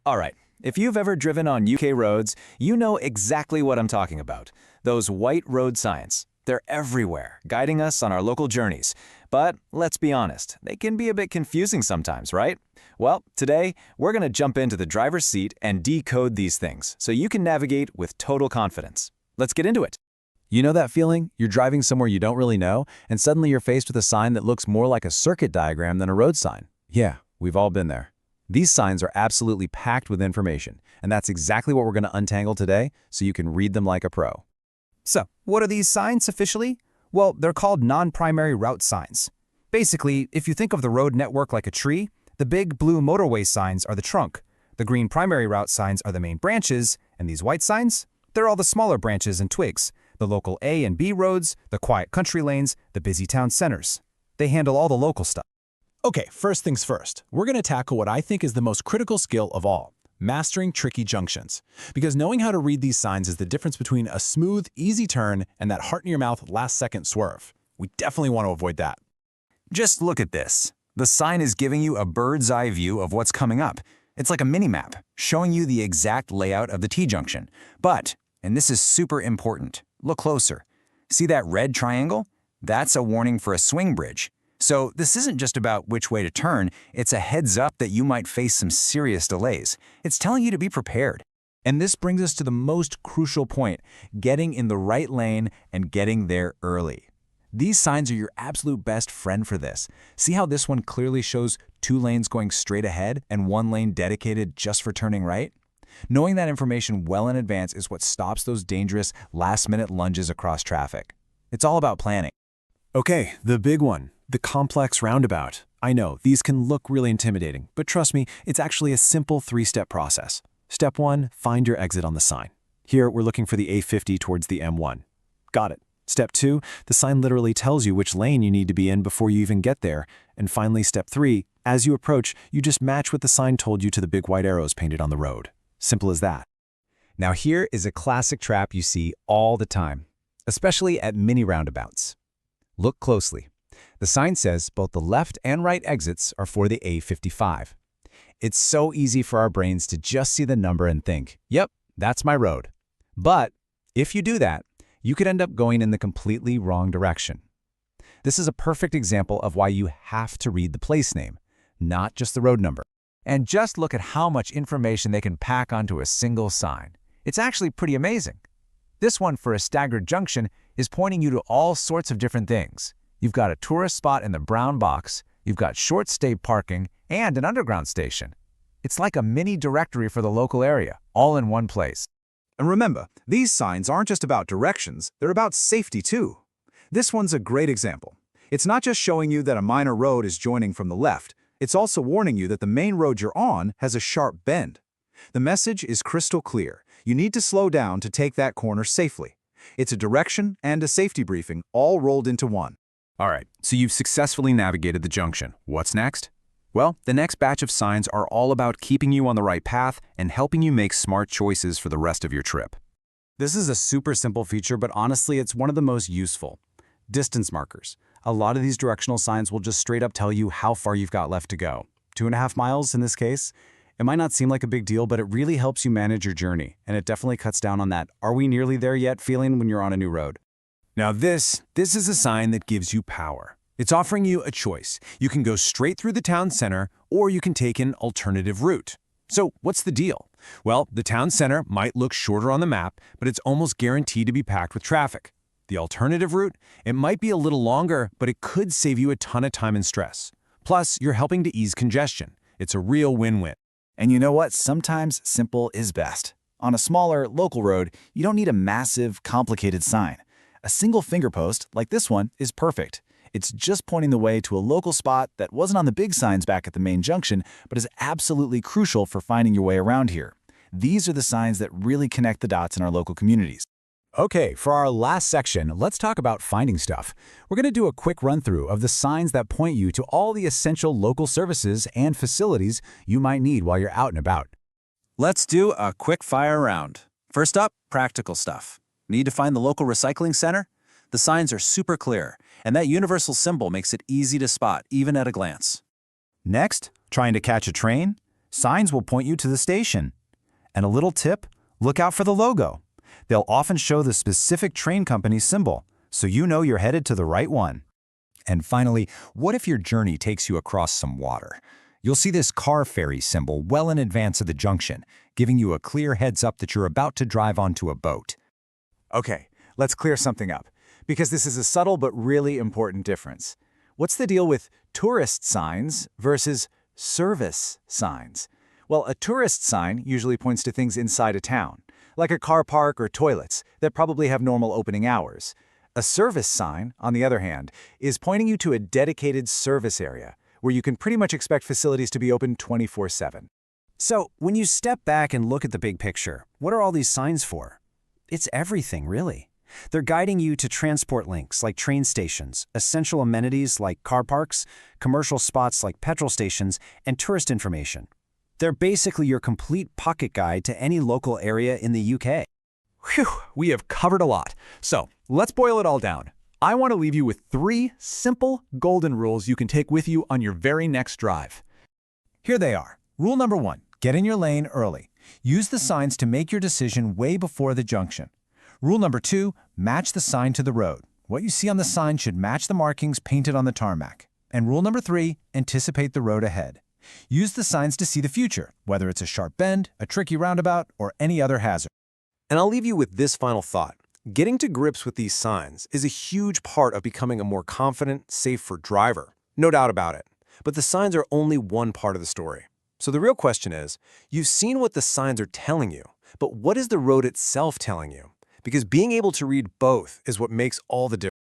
All right, if you've ever driven on UK roads, you know exactly what I'm talking about. Those white road signs. They're everywhere, guiding us on our local journeys. But let's be honest, they can be a bit confusing sometimes, right? Well, today, we're going to jump into the driver's seat and decode these things so you can navigate with total confidence. Let's get into it. You know that feeling? You're driving somewhere you don't really know, and suddenly you're faced with a sign that looks more like a circuit diagram than a road sign. Yeah, we've all been there. These signs are absolutely packed with information, and that's exactly what we're going to untangle today so you can read them like a pro. So, what are these signs officially? Well, they're called non-primary route signs. Basically, if you think of the road network like a tree, the big blue motorway signs are the trunk, the green primary route signs are the main branches, and these white signs? They're all the smaller branches and twigs, the local A and B roads, the quiet country lanes, the busy town centers. They handle all the local stuff. Okay, first things first, we're going to tackle what I think is the most critical skill of all, mastering tricky junctions. Because knowing how to read these signs is the difference between a smooth, easy turn and that heart-in-your-mouth last-second swerve. We definitely want to avoid that. Just look at this. The sign is giving you a bird's eye view of what's coming up. It's like a mini-map, showing you the exact layout of the T-junction. But, and this is super important, look closer. See that red triangle? That's a warning for a swing bridge. So this isn't just about which way to turn, it's a heads up that you might face some serious delays. It's telling you to be prepared. And this brings us to the most crucial point, getting in the right lane and getting there early. These signs are your absolute best friend for this. See how this one clearly shows 2 lanes going straight ahead and 1 lane dedicated just for turning right? Knowing that information well in advance is what stops those dangerous last-minute lunges across traffic. It's all about planning. Okay, the big one, the complex roundabout. I know, these can look really intimidating, but trust me, it's actually a simple 3-step process. Step 1, find your exit on the sign. Here, we're looking for the A50 towards the M1. Got it. Step 2, the sign literally tells you which lane you need to be in before you even get there. And finally, step 3, as you approach, you just match what the sign told you to the big white arrows painted on the road. Simple as that. Now here is a classic trap you see all the time, especially at mini roundabouts. Look closely. The sign says both the left and right exits are for the A55. It's so easy for our brains to just see the number and think, yep, that's my road. But if you do that, you could end up going in the completely wrong direction. This is a perfect example of why you have to read the place name, not just the road number. And just look at how much information they can pack onto a single sign. It's actually pretty amazing. This one for a staggered junction is pointing you to all sorts of different things. You've got a tourist spot in the brown box, you've got short stay parking, and an underground station. It's like a mini directory for the local area, all in one place. And remember, these signs aren't just about directions, they're about safety too. This one's a great example. It's not just showing you that a minor road is joining from the left, it's also warning you that the main road you're on has a sharp bend. The message is crystal clear. You need to slow down to take that corner safely. It's a direction and a safety briefing all rolled into one. All right, so you've successfully navigated the junction. What's next? Well, the next batch of signs are all about keeping you on the right path and helping you make smart choices for the rest of your trip. This is a super simple feature, but honestly, it's one of the most useful. Distance markers. A lot of these directional signs will just straight up tell you how far you've got left to go. 2.5 miles in this case. It might not seem like a big deal, but it really helps you manage your journey, and it definitely cuts down on that "are we nearly there yet" feeling when you're on a new road. Now this is a sign that gives you power. It's offering you a choice. You can go straight through the town center, or you can take an alternative route. So what's the deal? Well, the town center might look shorter on the map, but it's almost guaranteed to be packed with traffic. The alternative route, it might be a little longer, but it could save you a ton of time and stress. Plus, you're helping to ease congestion. It's a real win-win. And you know what? Sometimes simple is best. On a smaller, local road, you don't need a massive, complicated sign. A single finger post, like this one, is perfect. It's just pointing the way to a local spot that wasn't on the big signs back at the main junction, but is absolutely crucial for finding your way around here. These are the signs that really connect the dots in our local communities. Okay, for our last section, let's talk about finding stuff. We're going to do a quick run-through of the signs that point you to all the essential local services and facilities you might need while you're out and about. Let's do a quick fire round. First up, practical stuff. Need to find the local recycling center? The signs are super clear, and that universal symbol makes it easy to spot, even at a glance. Next, trying to catch a train? Signs will point you to the station. And a little tip, look out for the logo. They'll often show the specific train company's symbol, so you know you're headed to the right one. And finally, what if your journey takes you across some water? You'll see this car ferry symbol well in advance of the junction, giving you a clear heads up that you're about to drive onto a boat. Okay, let's clear something up, because this is a subtle but really important difference. What's the deal with tourist signs versus service signs? Well, a tourist sign usually points to things inside a town, like a car park or toilets that probably have normal opening hours. A service sign, on the other hand, is pointing you to a dedicated service area, where you can pretty much expect facilities to be open 24/7. So, when you step back and look at the big picture, what are all these signs for? It's everything, really. They're guiding you to transport links like train stations, essential amenities like car parks, commercial spots like petrol stations, and tourist information. They're basically your complete pocket guide to any local area in the UK. Whew, we have covered a lot. So let's boil it all down. I want to leave you with 3 simple golden rules you can take with you on your very next drive. Here they are. Rule number 1, get in your lane early. Use the signs to make your decision way before the junction. Rule number 2, match the sign to the road. What you see on the sign should match the markings painted on the tarmac. And rule number 3, anticipate the road ahead. Use the signs to see the future, whether it's a sharp bend, a tricky roundabout, or any other hazard. And I'll leave you with this final thought. Getting to grips with these signs is a huge part of becoming a more confident, safer driver. No doubt about it. But the signs are only one part of the story. So the real question is, you've seen what the signs are telling you, but what is the road itself telling you? Because being able to read both is what makes all the difference.